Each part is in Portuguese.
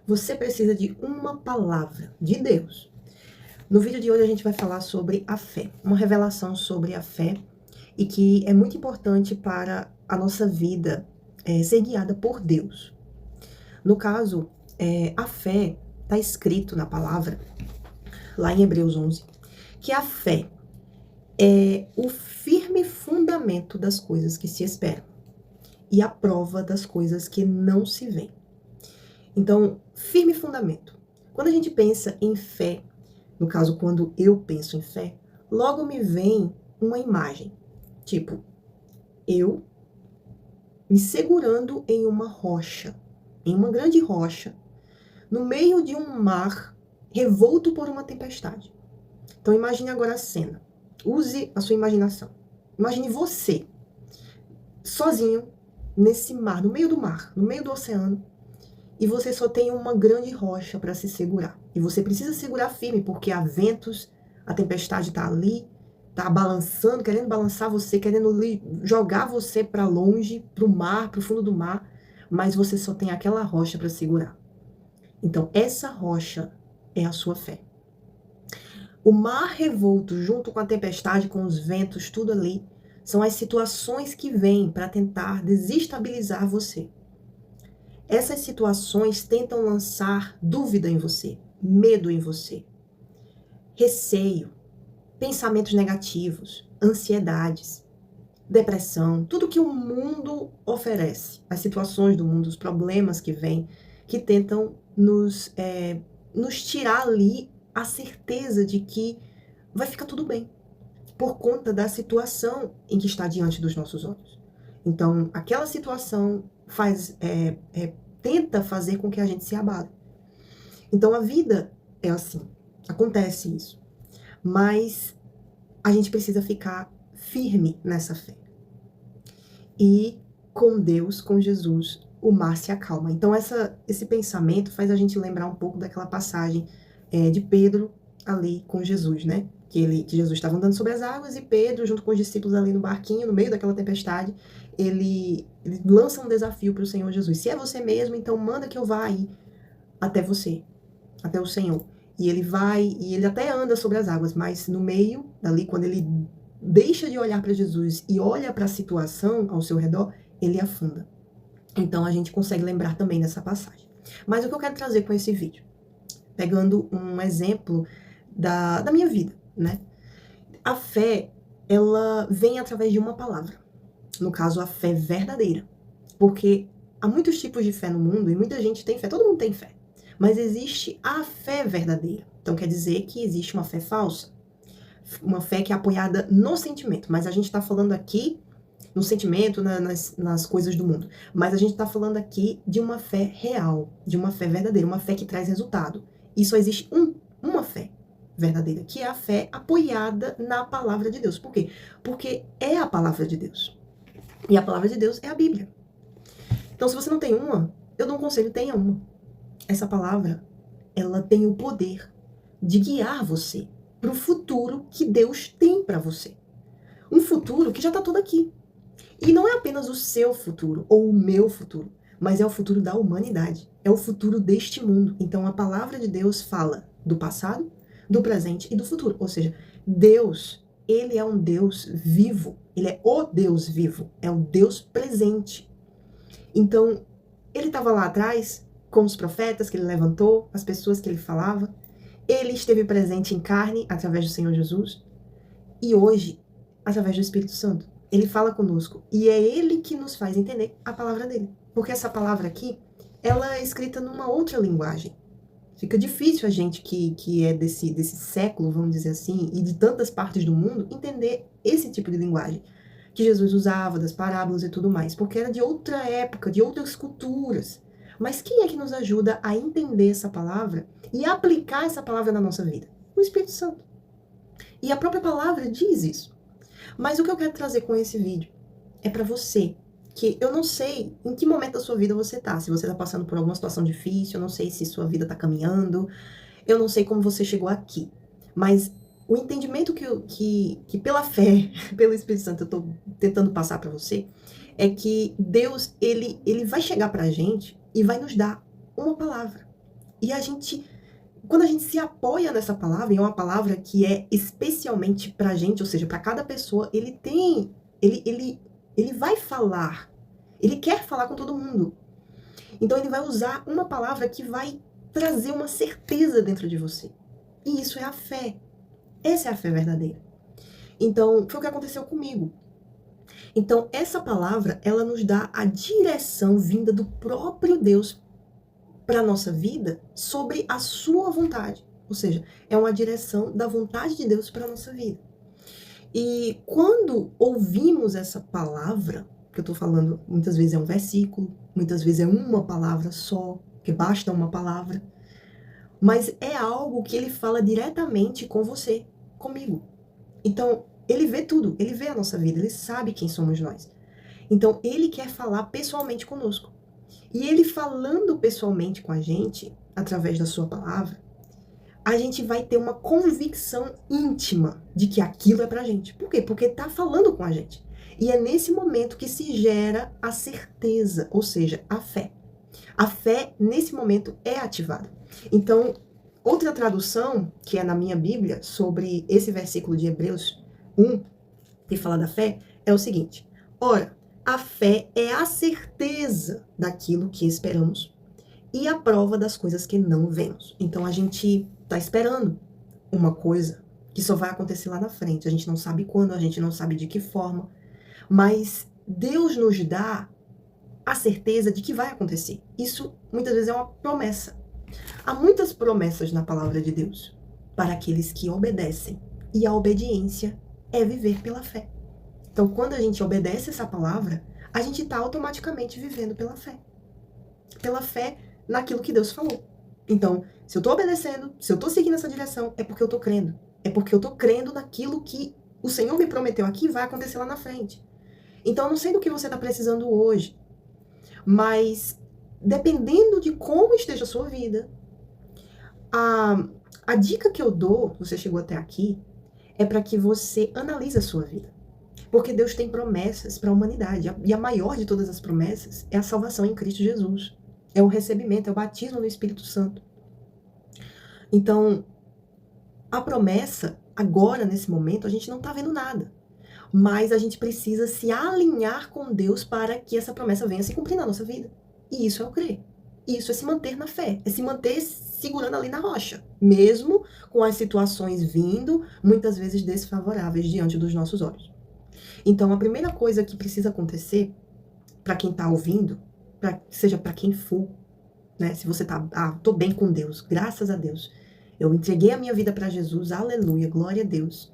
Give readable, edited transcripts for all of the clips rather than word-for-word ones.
Você precisa de uma palavra de Deus. No vídeo de hoje a gente vai falar sobre a fé, uma revelação sobre a fé e que é muito importante para a nossa vida ser guiada por Deus. No caso, a fé está escrito na palavra, lá em Hebreus 11, que a fé é o firme fundamento das coisas que se esperam e a prova das coisas que não se veem. Então, firme fundamento. Quando a gente pensa em fé, no caso, quando eu penso em fé, logo me vem uma imagem. Tipo, eu me segurando em uma rocha, em uma grande rocha, no meio de um mar revolto por uma tempestade. Então, imagine agora a cena. Use a sua imaginação. Imagine você, sozinho, nesse mar, no meio do mar, no meio do oceano, e você só tem uma grande rocha para se segurar. E você precisa segurar firme, porque há ventos, a tempestade está ali, está balançando, querendo balançar você, querendo jogar você para longe, para o mar, para o fundo do mar, mas você só tem aquela rocha para segurar. Então, essa rocha é a sua fé. O mar revolto, junto com a tempestade, com os ventos, tudo ali, são as situações que vêm para tentar desestabilizar você. Essas situações tentam lançar dúvida em você, medo em você, receio, pensamentos negativos, ansiedades, depressão, tudo que o mundo oferece, as situações do mundo, os problemas que vêm, que tentam nos tirar ali a certeza de que vai ficar tudo bem, por conta da situação em que está diante dos nossos olhos. Então, aquela situação tenta fazer com que a gente se abale. Então, a vida é assim, acontece isso. Mas a gente precisa ficar firme nessa fé. E com Deus, com Jesus, o mar se acalma. Então, esse pensamento faz a gente lembrar um pouco daquela passagem de Pedro ali com Jesus, né? Que Jesus estava andando sobre as águas e Pedro, junto com os discípulos ali no barquinho, no meio daquela tempestade, ele lança um desafio para o Senhor Jesus. Se é você mesmo, então manda que eu vá aí até você, até o Senhor. E ele vai, e ele até anda sobre as águas, mas no meio, ali, quando ele deixa de olhar para Jesus e olha para a situação ao seu redor, ele afunda. Então a gente consegue lembrar também dessa passagem. Mas o que eu quero trazer com esse vídeo? Pegando um exemplo da minha vida, né? A fé, ela vem através de uma palavra. No caso, a fé verdadeira. Porque há muitos tipos de fé no mundo e muita gente tem fé, todo mundo tem fé. Mas existe a fé verdadeira. Então quer dizer que existe uma fé falsa. Uma fé que é apoiada no sentimento. Mas a gente está falando aqui no sentimento, nas coisas do mundo. Mas a gente está falando aqui de uma fé real, de uma fé verdadeira, uma fé que traz resultado. E só existe uma fé verdadeira, que é a fé apoiada na palavra de Deus. Por quê? Porque é a palavra de Deus. E a palavra de Deus é a Bíblia. Então, se você não tem uma, eu dou um conselho, tenha uma. Essa palavra, ela tem o poder de guiar você para o futuro que Deus tem para você. Um futuro que já está todo aqui. E não é apenas o seu futuro ou o meu futuro, mas é o futuro da humanidade. É o futuro deste mundo. Então, a palavra de Deus fala do passado, do presente e do futuro. Ou seja, Deus, ele é um Deus vivo. Ele é o Deus vivo. É o Deus presente. Então, ele estava lá atrás com os profetas que ele levantou, as pessoas que ele falava. Ele esteve presente em carne através do Senhor Jesus. E hoje, através do Espírito Santo, ele fala conosco. E é ele que nos faz entender a palavra dele. Porque essa palavra aqui, ela é escrita numa outra linguagem. Fica difícil a gente que é desse século, vamos dizer assim, e de tantas partes do mundo, entender esse tipo de linguagem que Jesus usava, das parábolas e tudo mais, porque era de outra época, de outras culturas. Mas quem é que nos ajuda a entender essa palavra e aplicar essa palavra na nossa vida? O Espírito Santo. E a própria palavra diz isso. Mas o que eu quero trazer com esse vídeo é para você, que eu não sei em que momento da sua vida você tá, se você tá passando por alguma situação difícil, eu não sei se sua vida tá caminhando, eu não sei como você chegou aqui, mas o entendimento que pela fé, pelo Espírito Santo eu tô tentando passar para você, é que Deus, ele vai chegar pra gente e vai nos dar uma palavra. E quando a gente se apoia nessa palavra, e é uma palavra que é especialmente pra gente, ou seja, pra cada pessoa, ele vai falar, ele quer falar com todo mundo. Então ele vai usar uma palavra que vai trazer uma certeza dentro de você. E isso é a fé. Essa é a fé verdadeira. Então, foi o que aconteceu comigo. Então, essa palavra, ela nos dá a direção vinda do próprio Deus para a nossa vida sobre a sua vontade. Ou seja, é uma direção da vontade de Deus para a nossa vida. E quando ouvimos essa palavra, que eu estou falando, muitas vezes é um versículo, muitas vezes é uma palavra só, que basta uma palavra, mas é algo que ele fala diretamente com você, comigo. Então, ele vê tudo, ele vê a nossa vida, ele sabe quem somos nós. Então, ele quer falar pessoalmente conosco. E ele falando pessoalmente com a gente, através da sua palavra, a gente vai ter uma convicção íntima de que aquilo é pra gente. Por quê? Porque tá falando com a gente. E é nesse momento que se gera a certeza, ou seja, a fé. A fé, nesse momento, é ativada. Então, outra tradução, que é na minha Bíblia, sobre esse versículo de Hebreus 1, que fala da fé, é o seguinte: ora, a fé é a certeza daquilo que esperamos e a prova das coisas que não vemos. Então a gente está esperando uma coisa que só vai acontecer lá na frente. A gente não sabe quando, a gente não sabe de que forma, mas Deus nos dá a certeza de que vai acontecer. Isso muitas vezes é uma promessa. Há muitas promessas na palavra de Deus para aqueles que obedecem, e a obediência é viver pela fé. Então, quando a gente obedece essa palavra, a gente está automaticamente vivendo pela fé. Pela fé naquilo que Deus falou. Então, se eu estou obedecendo, se eu estou seguindo essa direção, é porque eu estou crendo. É porque eu estou crendo naquilo que o Senhor me prometeu aqui vai acontecer lá na frente. Então, eu não sei do que você está precisando hoje, mas dependendo de como esteja a sua vida, a dica que eu dou, você chegou até aqui, é para que você analise a sua vida. Porque Deus tem promessas para a humanidade. E a maior de todas as promessas é a salvação em Cristo Jesus. É o recebimento, é o batismo no Espírito Santo. Então, a promessa, agora, nesse momento, a gente não está vendo nada. Mas a gente precisa se alinhar com Deus para que essa promessa venha se cumprir na nossa vida. E isso é o crer. Isso é se manter na fé. É se manter segurando ali na rocha. Mesmo com as situações vindo, muitas vezes desfavoráveis diante dos nossos olhos. Então, a primeira coisa que precisa acontecer, para quem está ouvindo, seja para quem for, né? Se você tá, tô bem com Deus, graças a Deus. Eu entreguei a minha vida para Jesus, aleluia, glória a Deus.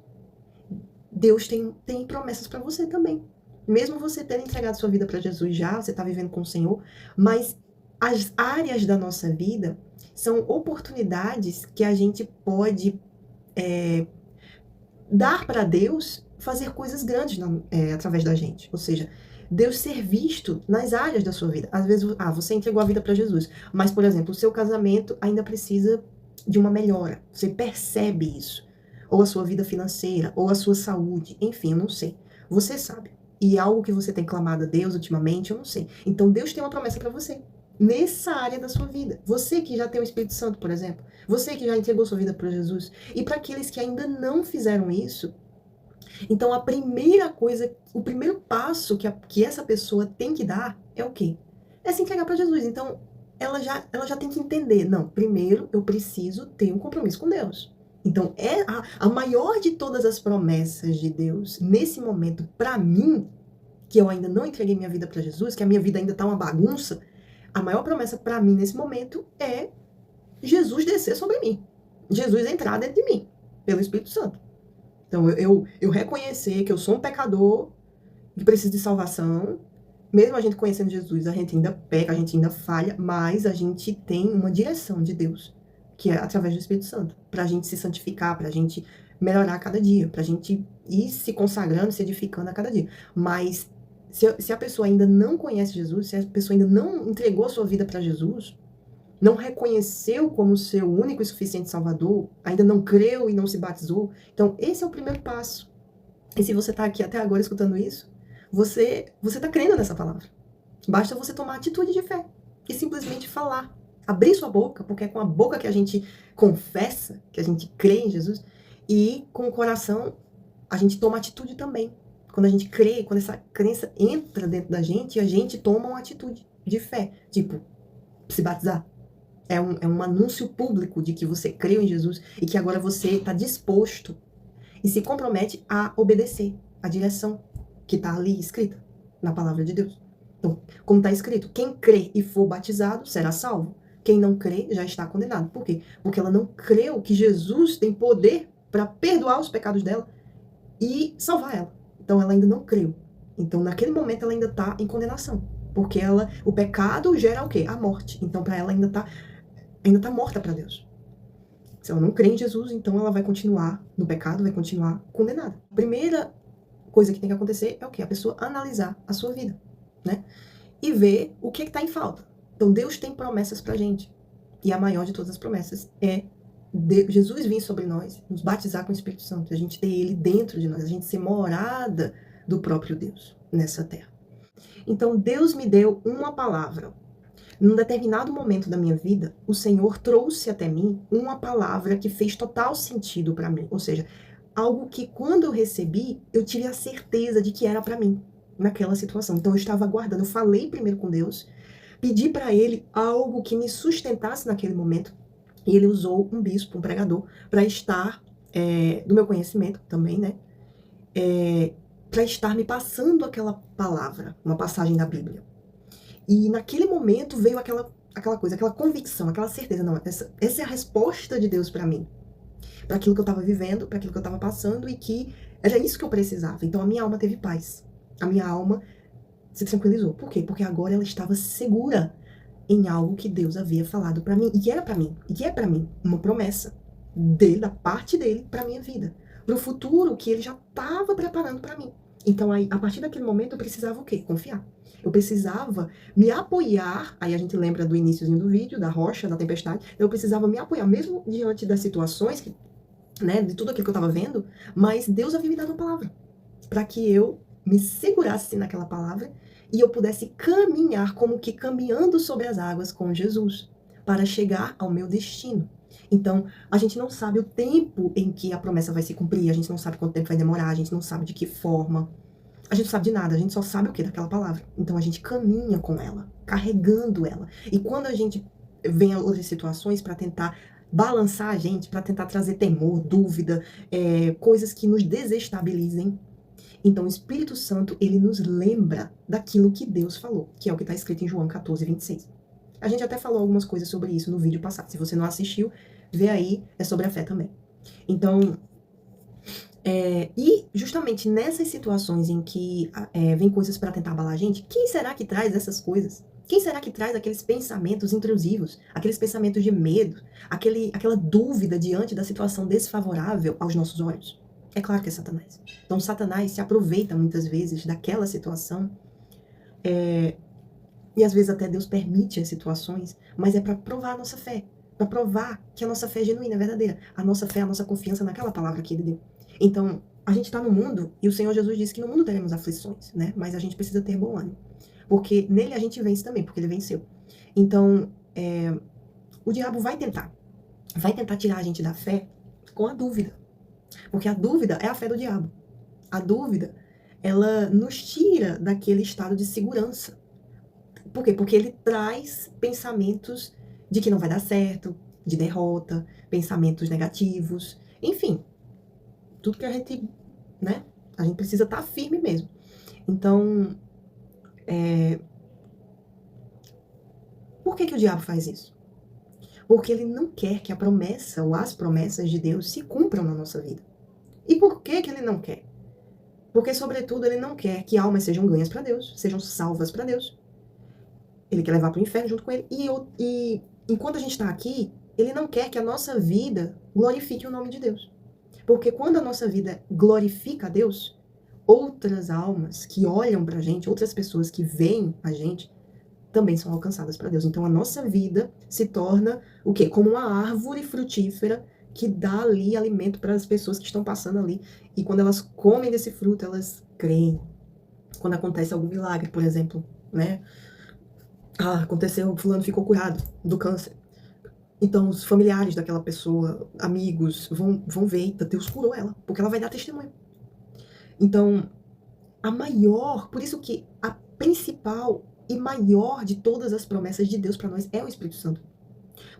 Deus tem promessas para você também. Mesmo você tendo entregado sua vida para Jesus já, você está vivendo com o Senhor, mas as áreas da nossa vida são oportunidades que a gente pode dar para Deus fazer coisas grandes através da gente. Ou seja, Deus ser visto nas áreas da sua vida. Às vezes, você entregou a vida para Jesus, mas, por exemplo, o seu casamento ainda precisa de uma melhora. Você percebe isso. Ou a sua vida financeira, ou a sua saúde, enfim, eu não sei. Você sabe. E algo que você tem clamado a Deus ultimamente, eu não sei. Então, Deus tem uma promessa para você. Nessa área da sua vida. Você que já tem o Espírito Santo, por exemplo. Você que já entregou sua vida para Jesus. E para aqueles que ainda não fizeram isso, então, a primeira coisa, o primeiro passo que essa pessoa tem que dar é o quê? É se entregar para Jesus. Então, ela já tem que entender. Não, primeiro eu preciso ter um compromisso com Deus. Então, a maior de todas as promessas de Deus, nesse momento, para mim, que eu ainda não entreguei minha vida para Jesus, que a minha vida ainda tá uma bagunça, a maior promessa para mim nesse momento é Jesus descer sobre mim. Jesus entrar dentro de mim, pelo Espírito Santo. Então, eu reconhecer que eu sou um pecador, que preciso de salvação. Mesmo a gente conhecendo Jesus, a gente ainda peca, a gente ainda falha, mas a gente tem uma direção de Deus, que é através do Espírito Santo, pra gente se santificar, pra gente melhorar a cada dia, pra gente ir se consagrando, se edificando a cada dia. Mas se a pessoa ainda não conhece Jesus, se a pessoa ainda não entregou a sua vida para Jesus, não reconheceu como seu único e suficiente Salvador, ainda não creu e não se batizou, então esse é o primeiro passo. E se você está aqui até agora escutando isso, você está crendo nessa palavra. Basta você tomar atitude de fé e simplesmente falar Abrir sua boca, porque é com a boca que a gente confessa, que a gente crê em Jesus, e com o coração a gente toma atitude também. Quando a gente crê, quando essa crença entra dentro da gente, a gente toma uma atitude de fé. Tipo, se batizar. É um anúncio público de que você creu em Jesus e que agora você está disposto e se compromete a obedecer a direção que está ali escrita na palavra de Deus. Então, como está escrito, quem crê e for batizado será salvo. Quem não crê já está condenado. Por quê? Porque ela não creu que Jesus tem poder para perdoar os pecados dela e salvar ela. Então, ela ainda não creu. Então, naquele momento, ela ainda está em condenação. Porque o pecado gera o quê? A morte. Então, para ela ainda tá morta para Deus. Se ela não crê em Jesus, então ela vai continuar no pecado, vai continuar condenada. A primeira coisa que tem que acontecer é o quê? A pessoa analisar a sua vida, né? E ver o que está em falta. Então, Deus tem promessas pra gente. E a maior de todas as promessas é Jesus vir sobre nós, nos batizar com o Espírito Santo, a gente ter ele dentro de nós, a gente ser morada do próprio Deus nessa terra. Então, Deus me deu uma palavra. Num determinado momento da minha vida, o Senhor trouxe até mim uma palavra que fez total sentido para mim. Ou seja, algo que quando eu recebi, eu tive a certeza de que era para mim, naquela situação. Então eu estava aguardando, eu falei primeiro com Deus, pedi para ele algo que me sustentasse naquele momento, e ele usou um bispo, um pregador, para estar, do meu conhecimento também, né? Para estar me passando aquela palavra, uma passagem da Bíblia. E naquele momento veio aquela coisa, aquela convicção, aquela certeza, não, essa é a resposta de Deus para mim, para aquilo que eu estava vivendo, para aquilo que eu estava passando, e que era isso que eu precisava. Então a minha alma teve paz, a minha alma se tranquilizou. Por quê? Porque agora ela estava segura em algo que Deus havia falado para mim, e que era para mim, e que é para mim uma promessa dele, da parte dele, para minha vida, para o futuro que ele já estava preparando para mim. Então aí, a partir daquele momento eu precisava o quê? Confiar. Eu precisava me apoiar, aí a gente lembra do iniciozinho do vídeo, da rocha, da tempestade, eu precisava me apoiar, mesmo diante das situações, né, de tudo aquilo que eu estava vendo, mas Deus havia me dado uma palavra, para que eu me segurasse naquela palavra e eu pudesse caminhar como que caminhando sobre as águas com Jesus, para chegar ao meu destino. Então, a gente não sabe o tempo em que a promessa vai se cumprir, a gente não sabe quanto tempo vai demorar, a gente não sabe de que forma, a gente não sabe de nada, a gente só sabe o que daquela palavra. Então a gente caminha com ela, carregando ela. E quando a gente vem a outras situações para tentar balançar a gente, para tentar trazer temor, dúvida, coisas que nos desestabilizem, então o Espírito Santo, ele nos lembra daquilo que Deus falou, que é o que está escrito em João 14, 26. A gente até falou algumas coisas sobre isso no vídeo passado. Se você não assistiu, vê aí, é sobre a fé também. Então, e justamente nessas situações em que vem coisas para tentar abalar a gente, quem será que traz essas coisas? Quem será que traz aqueles pensamentos intrusivos, aqueles pensamentos de medo, aquela dúvida diante da situação desfavorável aos nossos olhos? É claro que é Satanás. Então Satanás se aproveita muitas vezes daquela situação, e às vezes até Deus permite as situações, mas é para provar a nossa fé, para provar que a nossa fé é genuína, é verdadeira. A nossa fé, a nossa confiança naquela palavra que ele deu. Então, a gente está no mundo, e o Senhor Jesus disse que no mundo teremos aflições, né? Mas a gente precisa ter bom ânimo. Porque nele a gente vence também, porque ele venceu. Então, o diabo vai tentar tirar a gente da fé com a dúvida. Porque a dúvida é a fé do diabo. A dúvida, ela nos tira daquele estado de segurança. Por quê? Porque ele traz pensamentos de que não vai dar certo, de derrota, pensamentos negativos, enfim, tudo que a gente, né? A gente precisa estar firme mesmo. Então, por que o diabo faz isso? Porque ele não quer que a promessa ou as promessas de Deus se cumpram na nossa vida. E por que ele não quer? Porque, sobretudo, ele não quer que almas sejam ganhas para Deus, sejam salvas para Deus. Ele quer levar para o inferno junto com ele. E enquanto a gente está aqui, ele não quer que a nossa vida glorifique o nome de Deus. Porque quando a nossa vida glorifica a Deus, outras almas que olham pra gente, outras pessoas que veem a gente, também são alcançadas para Deus. Então a nossa vida se torna o quê? Como uma árvore frutífera que dá ali alimento para as pessoas que estão passando ali. E quando elas comem desse fruto, elas creem. Quando acontece algum milagre, por exemplo, né? Ah, aconteceu, fulano ficou curado do câncer. Então, os familiares daquela pessoa, amigos, vão ver, eita, Deus curou ela, porque ela vai dar testemunho. Então, por isso que a principal e maior de todas as promessas de Deus para nós é o Espírito Santo.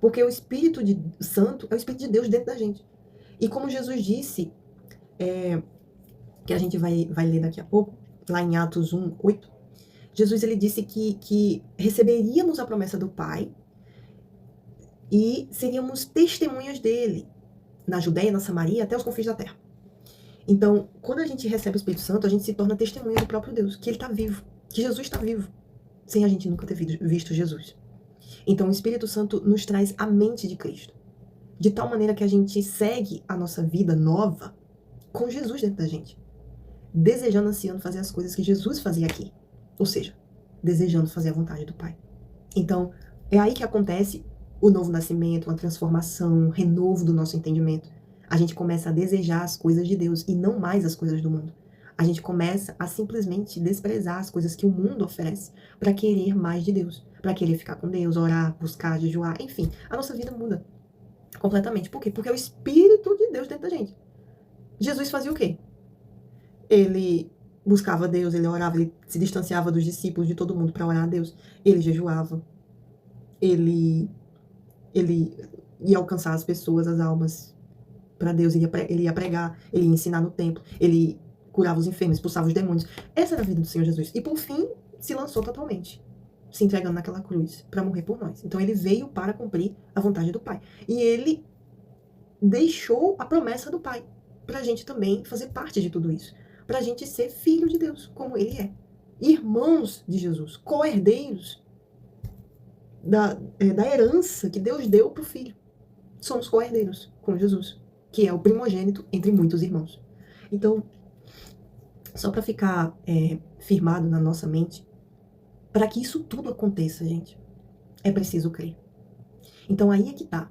Porque o Santo é o Espírito de Deus dentro da gente. E como Jesus disse, que a gente vai ler daqui a pouco, lá em Atos 1:8, Jesus ele disse que receberíamos a promessa do Pai e seríamos testemunhas dele na Judéia, na Samaria, até os confins da terra. Então, quando a gente recebe o Espírito Santo, a gente se torna testemunha do próprio Deus, que ele está vivo, que Jesus está vivo, sem a gente nunca ter visto Jesus. Então, o Espírito Santo nos traz a mente de Cristo, de tal maneira que a gente segue a nossa vida nova com Jesus dentro da gente, desejando, ansiando fazer as coisas que Jesus fazia aqui, ou seja, desejando fazer a vontade do Pai. Então, é aí que acontece o novo nascimento, uma transformação, um renovo do nosso entendimento. A gente começa a desejar as coisas de Deus e não mais as coisas do mundo. A gente começa a simplesmente desprezar as coisas que o mundo oferece para querer mais de Deus, para querer ficar com Deus, orar, buscar, jejuar, enfim. A nossa vida muda completamente. Por quê? Porque é o Espírito de Deus dentro da gente. Jesus fazia o quê? Ele buscava Deus, ele orava, ele se distanciava dos discípulos, de todo mundo para orar a Deus. Ele jejuava. Ele ia alcançar as pessoas, as almas, para Deus. Ele ia pregar, ele ia ensinar no templo, ele curava os enfermos, expulsava os demônios. Essa era a vida do Senhor Jesus. E por fim, se lançou totalmente, se entregando naquela cruz para morrer por nós. Então ele veio para cumprir a vontade do Pai. E ele deixou a promessa do Pai para a gente também fazer parte de tudo isso. Para a gente ser filho de Deus, como ele é. Irmãos de Jesus, co-herdeiros da herança que Deus deu para o Filho. Somos co-herdeiros com Jesus, que é o primogênito entre muitos irmãos. Então, só para ficar firmado na nossa mente, para que isso tudo aconteça, gente, é preciso crer. Então, aí é que tá.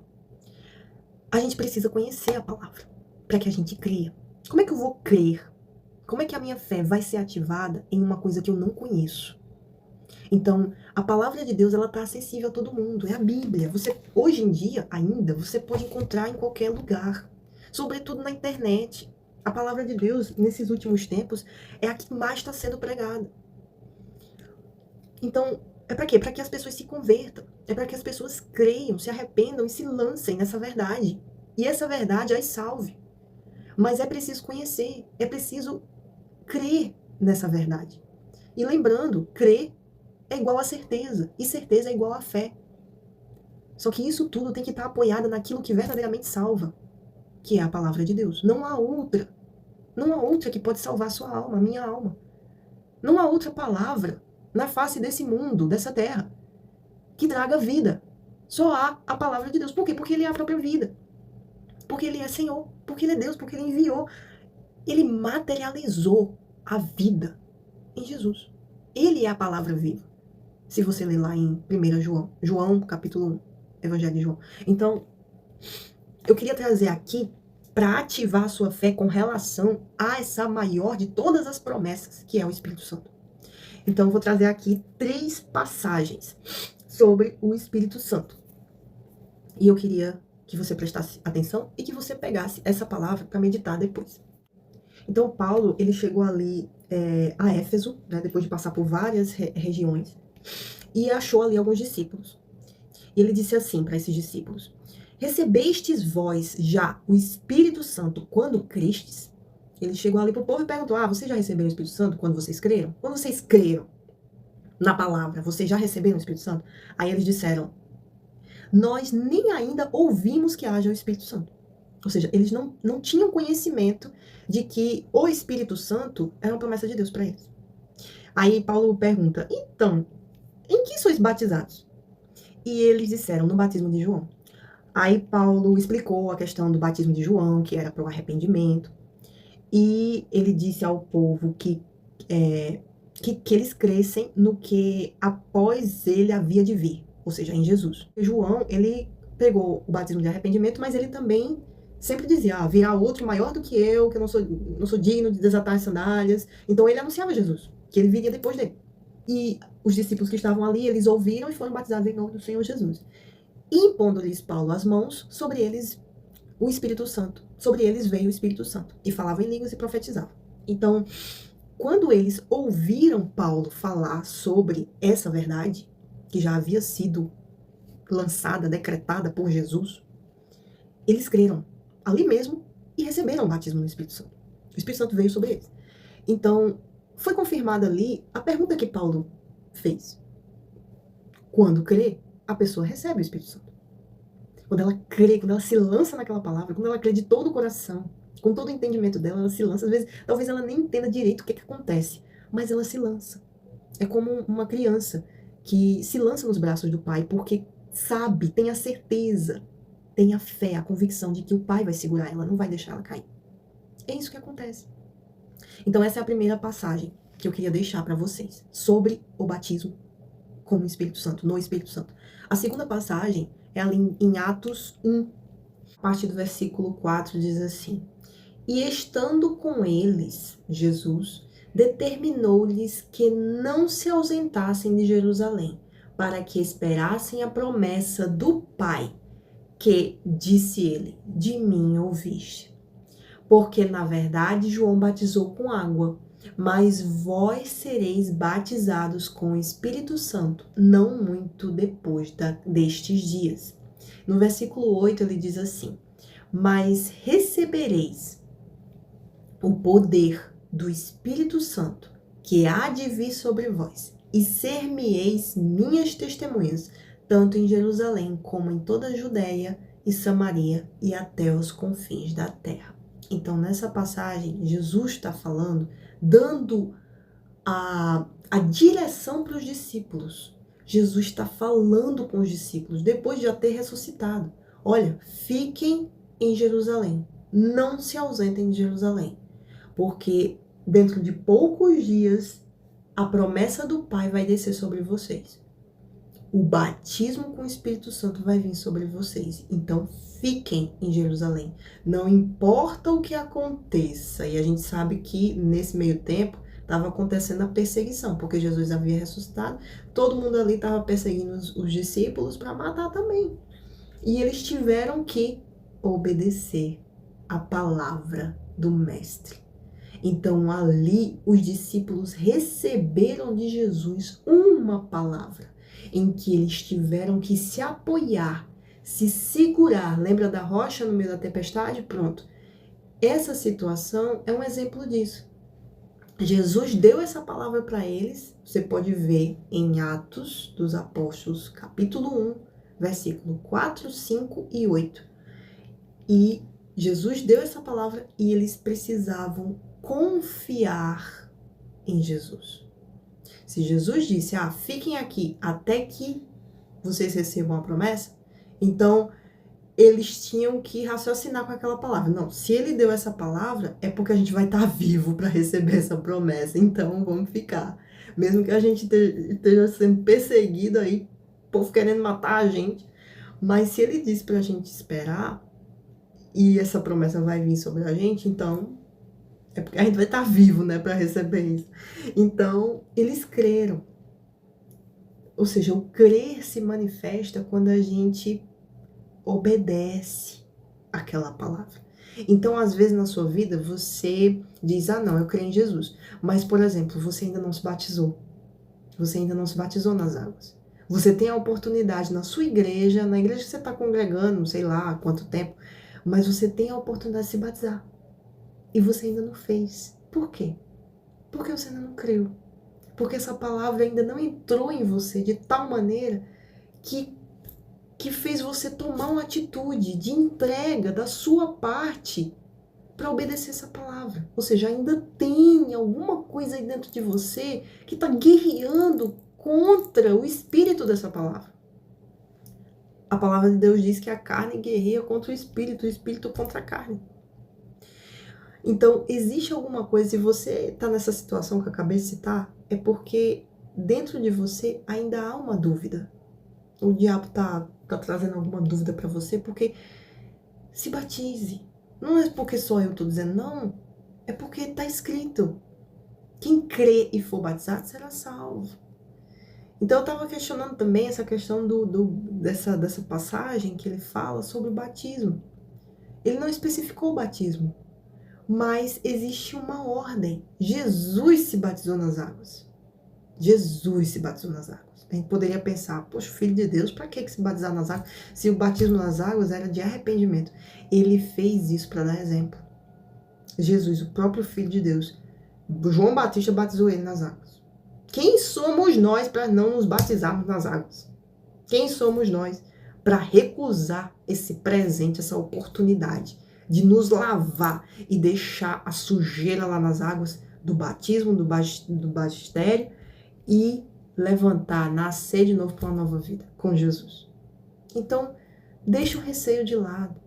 A gente precisa conhecer a palavra para que a gente creia. Como é que eu vou crer? Como é que a minha fé vai ser ativada em uma coisa que eu não conheço? Então, a palavra de Deus, ela está acessível a todo mundo. É a Bíblia. Hoje em dia, ainda, você pode encontrar em qualquer lugar. Sobretudo na internet. A palavra de Deus, nesses últimos tempos, é a que mais está sendo pregada. Então, é para quê? Para que as pessoas se convertam. É para que as pessoas creiam, se arrependam e se lancem nessa verdade. E essa verdade as salve. Mas é preciso conhecer. É preciso crer nessa verdade. E lembrando, crer é igual a certeza, e certeza é igual a fé. Só que isso tudo tem que estar apoiado naquilo que verdadeiramente salva, que é a palavra de Deus. Não há outra. Não há outra que pode salvar a sua alma, a minha alma. Não há outra palavra na face desse mundo, dessa terra, que traga vida. Só há a palavra de Deus. Por quê? Porque ele é a própria vida. Porque ele é Senhor. Porque ele é Deus. Porque ele enviou. Ele materializou a vida em Jesus. Ele é a palavra viva. Se você ler lá em 1 João, capítulo 1, Evangelho de João. Então, eu queria trazer aqui para ativar a sua fé com relação a essa maior de todas as promessas, que é o Espírito Santo. Então, eu vou trazer aqui 3 passagens sobre o Espírito Santo. E eu queria que você prestasse atenção e que você pegasse essa palavra para meditar depois. Então, Paulo, ele chegou ali a Éfeso, né, depois de passar por várias regiões, e achou ali alguns discípulos. E ele disse assim para esses discípulos: recebestes vós já o Espírito Santo quando crestes? Ele chegou ali pro povo e perguntou: vocês já receberam o Espírito Santo quando vocês creram? Quando vocês creram na palavra, vocês já receberam o Espírito Santo? Aí eles disseram: nós nem ainda ouvimos que haja o Espírito Santo. Ou seja, eles não tinham conhecimento de que o Espírito Santo era uma promessa de Deus para eles. Aí Paulo pergunta: então, em que sois batizados? E eles disseram: no batismo de João. Aí Paulo explicou a questão do batismo de João, que era para o arrependimento. E ele disse ao povo que eles crescem no que após ele havia de vir, ou seja, em Jesus. João, ele pegou o batismo de arrependimento, mas ele também sempre dizia: virá outro maior do que eu não sou digno de desatar as sandálias. Então ele anunciava Jesus, que ele viria depois dele. E os discípulos que estavam ali, eles ouviram e foram batizados em nome do Senhor Jesus. E impondo-lhes Paulo as mãos, sobre eles o Espírito Santo. Sobre eles veio o Espírito Santo. E falavam em línguas e profetizavam. Então, quando eles ouviram Paulo falar sobre essa verdade, que já havia sido lançada, decretada por Jesus, eles creram ali mesmo e receberam o batismo no Espírito Santo. O Espírito Santo veio sobre eles. Então, foi confirmada ali a pergunta que Paulo fez. Quando crê, a pessoa recebe o Espírito Santo. Quando ela crê, quando ela se lança naquela palavra, quando ela crê de todo o coração, com todo o entendimento dela, ela se lança. Às vezes, talvez ela nem entenda direito o que acontece, mas ela se lança. É como uma criança que se lança nos braços do pai porque sabe, tem a certeza, tem a fé, a convicção de que o pai vai segurar ela, não vai deixar ela cair. É isso que acontece. Então essa é a primeira passagem que eu queria deixar para vocês, sobre o batismo com o Espírito Santo, no Espírito Santo. A segunda passagem é ali em Atos 1, a partir do versículo 4, diz assim: E estando com eles, Jesus determinou-lhes que não se ausentassem de Jerusalém, para que esperassem a promessa do Pai, que, disse ele, de mim ouviste. Porque, na verdade, João batizou com água, mas vós sereis batizados com o Espírito Santo, não muito depois destes dias. No versículo 8, ele diz assim: Mas recebereis o poder do Espírito Santo, que há de vir sobre vós, e ser-me-eis minhas testemunhas, tanto em Jerusalém como em toda a Judéia e Samaria e até os confins da terra. Então, nessa passagem, Jesus está falando, dando a direção para os discípulos. Jesus está falando com os discípulos, depois de já ter ressuscitado. Olha, fiquem em Jerusalém, não se ausentem de Jerusalém, porque dentro de poucos dias a promessa do Pai vai descer sobre vocês. O batismo com o Espírito Santo vai vir sobre vocês. Então, fiquem em Jerusalém. Não importa o que aconteça. E a gente sabe que nesse meio tempo estava acontecendo a perseguição, porque Jesus havia ressuscitado. Todo mundo ali estava perseguindo os discípulos para matar também. E eles tiveram que obedecer a palavra do Mestre. Então, ali, os discípulos receberam de Jesus uma palavra em que eles tiveram que se apoiar, se segurar. Lembra da rocha no meio da tempestade? Pronto. Essa situação é um exemplo disso. Jesus deu essa palavra para eles. Você pode ver em Atos dos Apóstolos, capítulo 1, versículo 4, 5 e 8. E Jesus deu essa palavra e eles precisavam confiar em Jesus. Se Jesus disse, fiquem aqui até que vocês recebam a promessa, então eles tinham que raciocinar com aquela palavra. Não, se ele deu essa palavra, é porque a gente vai estar vivo para receber essa promessa, então vamos ficar. Mesmo que a gente esteja sendo perseguido aí, o povo querendo matar a gente, mas se ele disse para a gente esperar, e essa promessa vai vir sobre a gente, então é porque a gente vai estar vivo, né, para receber isso. Então, eles creram. Ou seja, o crer se manifesta quando a gente obedece aquela palavra. Então, às vezes na sua vida, você diz, não, eu creio em Jesus. Mas, por exemplo, você ainda não se batizou. Você ainda não se batizou nas águas. Você tem a oportunidade na sua igreja, na igreja que você está congregando, não sei lá há quanto tempo, mas você tem a oportunidade de se batizar. E você ainda não fez. Por quê? Porque você ainda não creu. Porque essa palavra ainda não entrou em você de tal maneira que fez você tomar uma atitude de entrega da sua parte para obedecer essa palavra. Ou seja, ainda tem alguma coisa aí dentro de você que está guerreando contra o espírito dessa palavra. A palavra de Deus diz que a carne guerreia contra o espírito contra a carne. Então, existe alguma coisa, se você está nessa situação que eu acabei de citar, é porque dentro de você ainda há uma dúvida. O diabo tá trazendo alguma dúvida para você, porque se batize. Não é porque só eu estou dizendo, não. É porque está escrito. Quem crê e for batizado será salvo. Então eu estava questionando também essa questão dessa passagem que ele fala sobre o batismo. Ele não especificou o batismo, mas existe uma ordem. Jesus se batizou nas águas. Jesus se batizou nas águas. A gente poderia pensar, poxa, filho de Deus, para que se batizar nas águas? Se o batismo nas águas era de arrependimento. Ele fez isso para dar exemplo. Jesus, o próprio Filho de Deus. João Batista batizou ele nas águas. Quem somos nós para não nos batizarmos nas águas? Quem somos nós para recusar esse presente, essa oportunidade de nos lavar e deixar a sujeira lá nas águas do batismo, do batistério e levantar, nascer de novo para uma nova vida com Jesus? Então, deixa o receio de lado.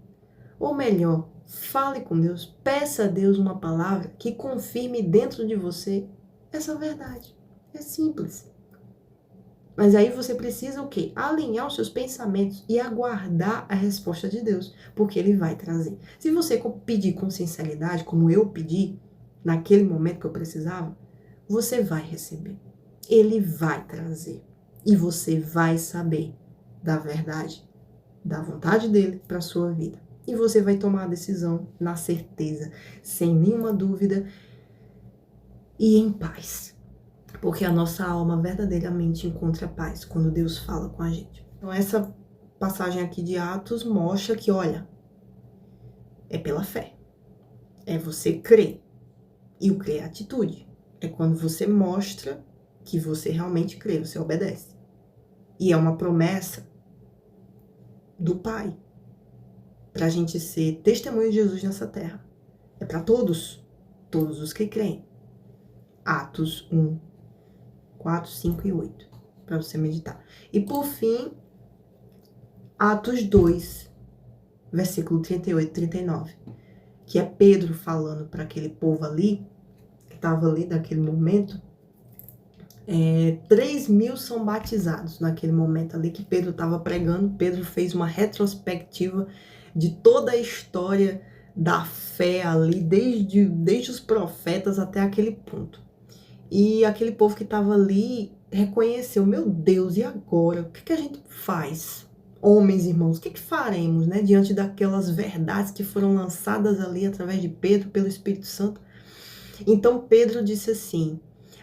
Ou melhor, fale com Deus, peça a Deus uma palavra que confirme dentro de você essa verdade. É simples. Mas aí você precisa o quê? Alinhar os seus pensamentos e aguardar a resposta de Deus, porque Ele vai trazer. Se você pedir com sinceridade, como eu pedi, naquele momento que eu precisava, você vai receber. Ele vai trazer. E você vai saber da verdade, da vontade dEle para a sua vida. E você vai tomar a decisão na certeza, sem nenhuma dúvida e em paz. Porque a nossa alma verdadeiramente encontra paz quando Deus fala com a gente. Então essa passagem aqui de Atos mostra que, olha, é pela fé. É você crer. E o crer é atitude. É quando você mostra que você realmente crê, você obedece. E é uma promessa do Pai para a gente ser testemunho de Jesus nessa terra. É para todos os que creem. Atos 1, 4, 5 e 8, para você meditar. E por fim, Atos 2, versículo 38 e 39, que é Pedro falando para aquele povo ali, que estava ali naquele momento. 3.000 são batizados naquele momento ali que Pedro estava pregando. Pedro fez uma retrospectiva de toda a história da fé ali, desde os profetas até aquele ponto. E aquele povo que estava ali reconheceu, meu Deus, e agora? O que a gente faz? Homens, irmãos, o que faremos, né? Diante daquelas verdades que foram lançadas ali através de Pedro, pelo Espírito Santo. Então Pedro disse assim: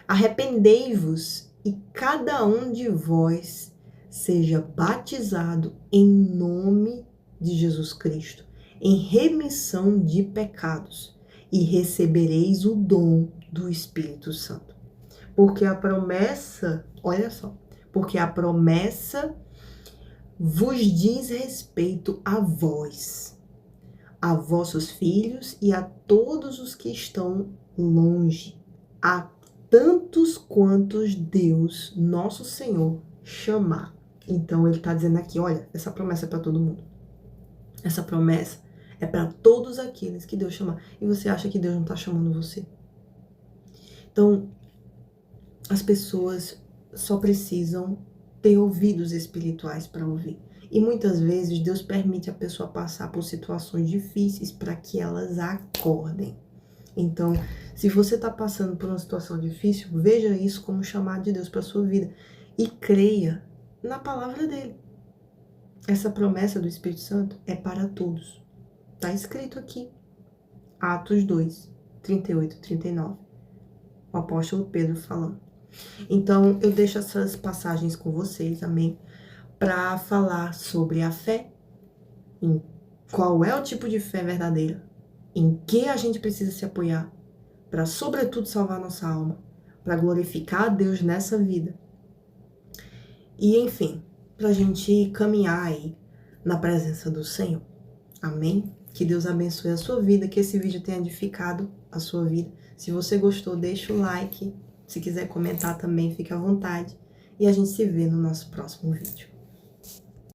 arrependei-vos e cada um de vós seja batizado em nome de Jesus Cristo, em remissão de pecados, e recebereis o dom do Espírito Santo. Porque a promessa, olha só, porque a promessa vos diz respeito a vós, a vossos filhos e a todos os que estão longe, a tantos quantos Deus, nosso Senhor, chamar. Então ele está dizendo aqui, olha, essa promessa é para todo mundo. Essa promessa é para todos aqueles que Deus chamar. E você acha que Deus não está chamando você? Então, as pessoas só precisam ter ouvidos espirituais para ouvir. E muitas vezes Deus permite a pessoa passar por situações difíceis para que elas acordem. Então, se você está passando por uma situação difícil, veja isso como um chamado de Deus para a sua vida. E creia na palavra dele. Essa promessa do Espírito Santo é para todos. Está escrito aqui. Atos 2, 38 e 39. O apóstolo Pedro falando. Então, eu deixo essas passagens com vocês, amém? Para falar sobre a fé, em qual é o tipo de fé verdadeira, em que a gente precisa se apoiar, para, sobretudo, salvar nossa alma, para glorificar a Deus nessa vida. E, enfim, para a gente caminhar aí na presença do Senhor. Amém? Que Deus abençoe a sua vida, que esse vídeo tenha edificado a sua vida. Se você gostou, deixa o like. Se quiser comentar também, fique à vontade. E a gente se vê no nosso próximo vídeo.